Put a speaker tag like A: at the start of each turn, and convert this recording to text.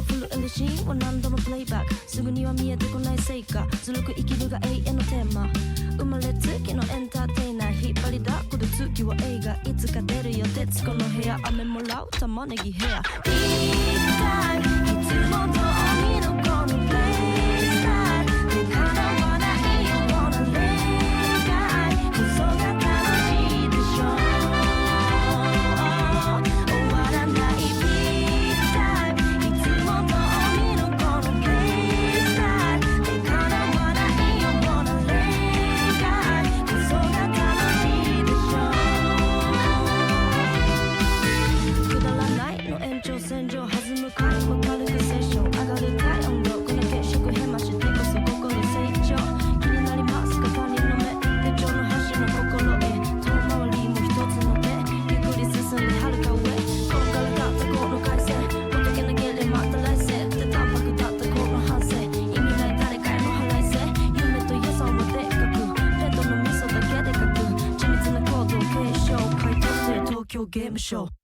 A: 震えるシーンを何度もプレイバック、すぐには見えてこない成果、ずるく生きるが永遠のテーマ、生まれつきのエンターテイナー、引っ張りだこで次は映画、いつか出るよ徹子の部屋、雨もらう玉ねぎヘア、いつも通りのこのプレイスタイルで叶わないような恋愛こそが楽しいでしょう、終わらないビートタイム、いつも通りのこのプレイスタイルで叶わないような恋愛こそが楽しいでしょう、くだらないの延長線上弾む回も軽くセッション上がる体温度この血色へましてこそ心成長、気になりますか他人の目、手帳の端の心へ遠回りも一つの手、ゆっくり進んで遥か上、こんがらがったこの回線ほどけなければまた来世で淡白だったこの反省、意味ない誰かへの腹いせ、夢と予想もでっかくペットの味噌だけで書く緻密な行動継承買い取って東京ゲームショー。